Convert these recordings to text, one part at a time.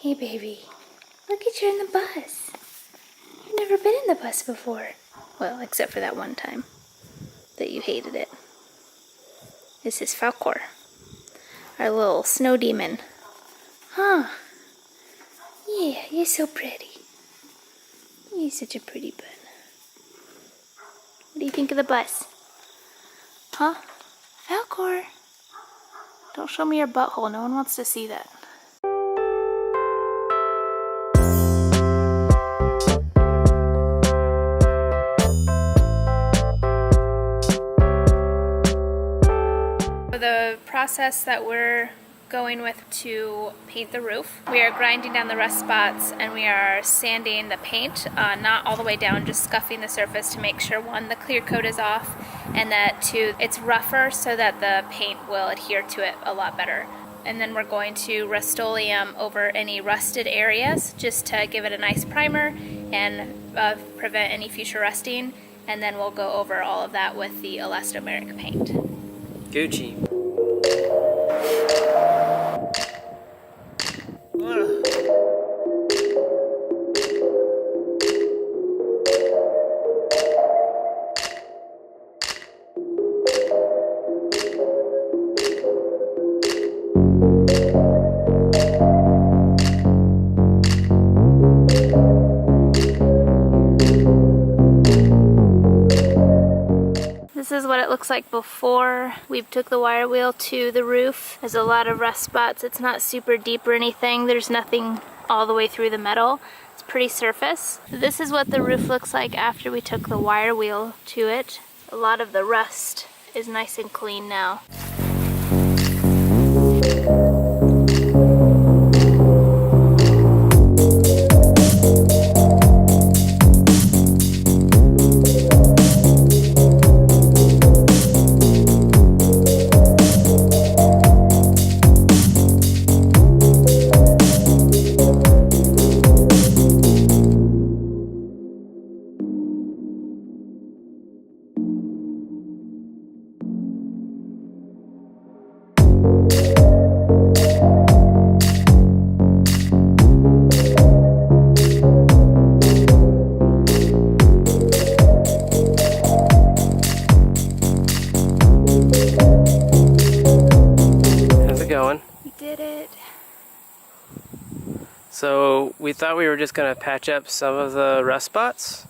Hey baby, look at you in the bus. You've never been in the bus before. Well, except for that one time that you hated it. This is Falcor, our little snow demon. Huh? Yeah, you're so pretty. You're such a pretty bun. What do you think of the bus? Huh? Falcor! Don't show me your butthole, no one wants to see that. For the process that we're going with to paint the roof, we are grinding down the rust spots and we are sanding the paint, not all the way down, just scuffing the surface to make sure, one, the clear coat is off, and that two, it's rougher so that the paint will adhere to it a lot better. And then we're going to Rust-Oleum over any rusted areas just to give it a nice primer and prevent any future rusting, and then we'll go over all of that with the Elastomeric paint. Gucci. This is what it looks like before we took the wire wheel to the roof. There's a lot of rust spots. It's not super deep or anything. There's nothing all the way through the metal. It's pretty surface. This is what the roof looks like after we took the wire wheel to it. A lot of the rust is nice and clean now. So we thought we were just going to patch up some of the rust spots,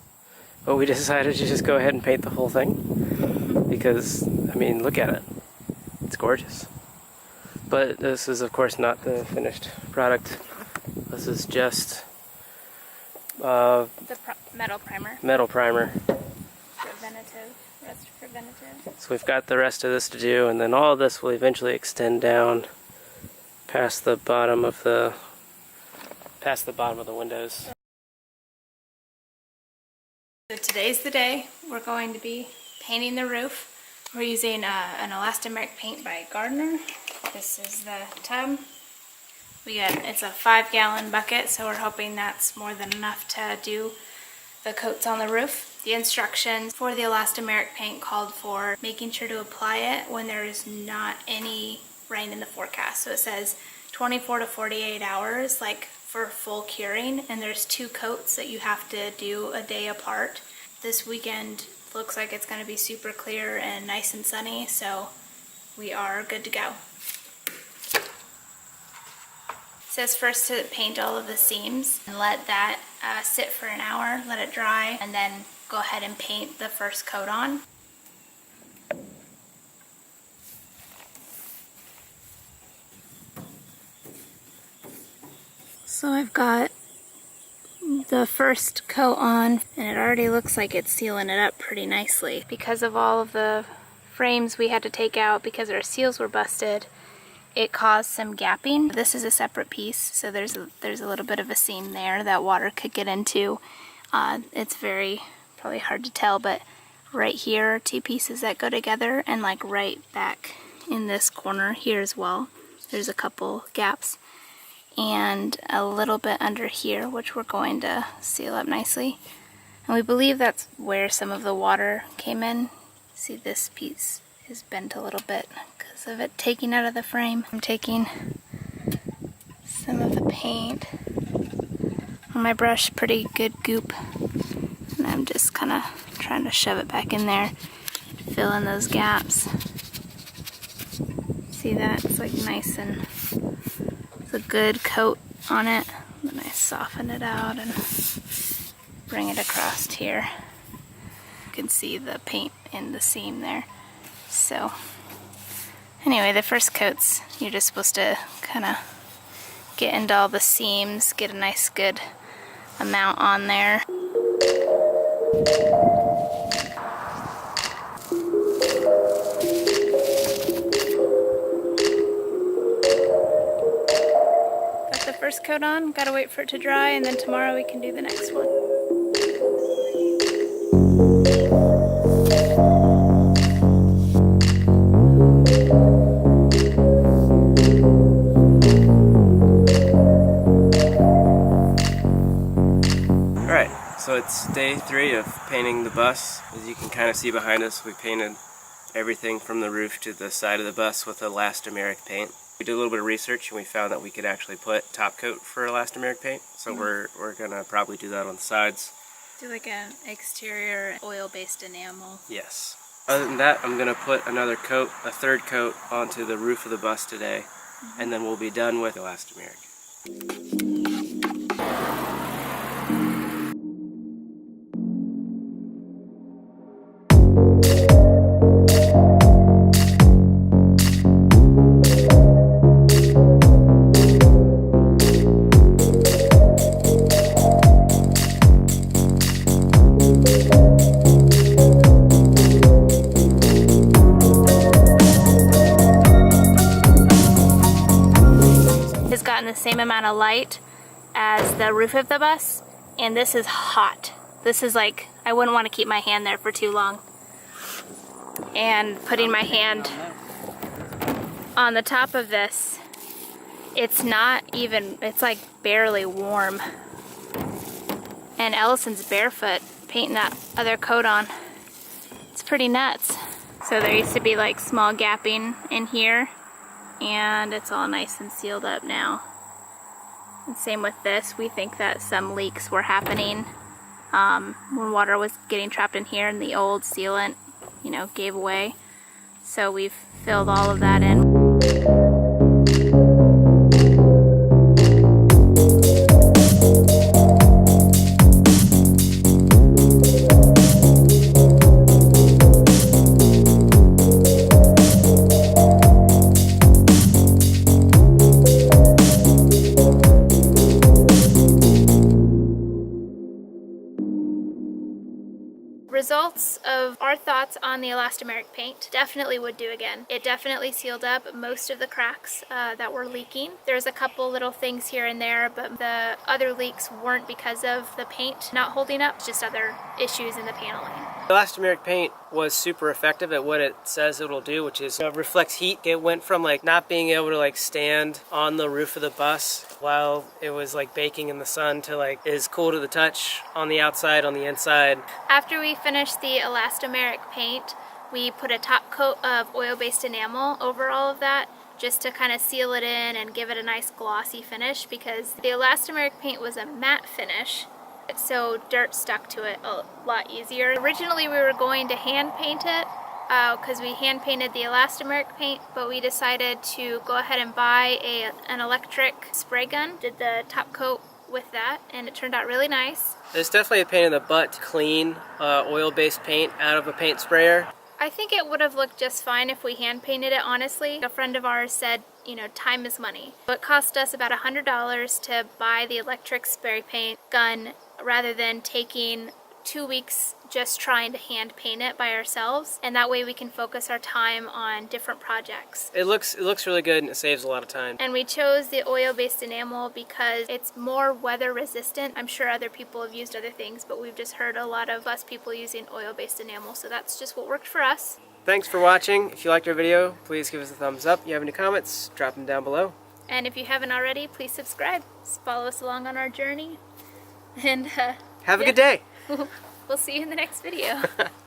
but we decided to just go ahead and paint the whole thing because, I mean, look at it. It's gorgeous. But this is, of course, not the finished product. This is just The metal primer. Metal primer. Rust preventative. So we've got the rest of this to do, and then all of this will eventually extend down past the bottom of the windows. So today's the day. We're going to be painting the roof. We're using an Elastomeric paint by Gardner. This is the tub. It's a 5-gallon bucket, so we're hoping that's more than enough to do the coats on the roof. The instructions for the Elastomeric paint called for making sure to apply it when there is not any rain in the forecast. So it says 24 to 48 hours, like for full curing, and there's 2 coats that you have to do a day apart. This weekend looks like it's going to be super clear and nice and sunny, so we are good to go. It says first to paint all of the seams and let that sit for an hour, let it dry, and then go ahead and paint the first coat on. So I've got the first coat on, and it already looks like it's sealing it up pretty nicely. Because of all of the frames we had to take out because our seals were busted, it caused some gapping. This is a separate piece, so there's a little bit of a seam there that water could get into. It's probably hard to tell, but right here are 2 pieces that go together, and like right back in this corner here as well, there's a couple gaps. And a little bit under here, which we're going to seal up nicely. And we believe that's where some of the water came in. See, this piece is bent a little bit because of it taking out of the frame. I'm taking some of the paint on my brush, pretty good goop. And I'm just kind of trying to shove it back in there, fill in those gaps. See that? It's like nice and it's a good coat on it. Then I soften it out and bring it across here. You can see the paint in the seam there. So anyway, the first coats, you're just supposed to kind of get into all the seams, get a nice good amount on there. Got the first coat on, gotta wait for it to dry, and then tomorrow we can do the next one. So it's day 3 of painting the bus. As you can kind of see behind us, we painted everything from the roof to the side of the bus with elastomeric paint. We did a little bit of research and we found that we could actually put top coat for elastomeric paint. So we're gonna probably do that on the sides. Do like an exterior oil-based enamel. Yes. Other than that, I'm gonna put another coat, a third coat, onto the roof of the bus today, and then we'll be done with elastomeric. Gotten the same amount of light as the roof of the bus, and this is hot. This is like, I wouldn't want to keep my hand there for too long. And putting my hand on the top of this, it's not even, it's like barely warm. And Ellison's barefoot painting that other coat on. It's pretty nuts. So there used to be like small gapping in here, and it's all nice and sealed up now. And same with this, we think that some leaks were happening when water was getting trapped in here and the old sealant, you know, gave away. So we've filled all of that in. Results of our thoughts on the elastomeric paint: definitely would do again. It definitely sealed up most of the cracks that were leaking. There's a couple little things here and there, but the other leaks weren't because of the paint not holding up, just other issues in the paneling. Elastomeric paint was super effective at what it says it'll do, which is reflects heat. It went from like not being able to like stand on the roof of the bus while it was like baking in the sun to like is cool to the touch on the outside, on the inside. After we finished the elastomeric paint, we put a top coat of oil-based enamel over all of that, just to kind of seal it in and give it a nice glossy finish, because the elastomeric paint was a matte finish, so dirt stuck to it a lot easier. Originally we were going to hand paint it because we hand painted the elastomeric paint, but we decided to go ahead and buy an electric spray gun. Did the top coat with that, and it turned out really nice. It's definitely a pain in the butt to clean oil-based paint out of a paint sprayer. I think it would have looked just fine if we hand painted it, honestly. A friend of ours said, you know, time is money. It cost us about $100 to buy the electric spray paint gun rather than taking 2 weeks just trying to hand paint it by ourselves, and that way we can focus our time on different projects. It looks really good, and it saves a lot of time. And we chose the oil-based enamel because it's more weather resistant. I'm sure other people have used other things, but we've just heard a lot of us people using oil-based enamel, so that's just what worked for us. Thanks for watching. If you liked our video, please give us a thumbs up. If you have any comments, drop them down below. And if you haven't already, please subscribe. Just follow us along on our journey. And have a good day. We'll see you in the next video.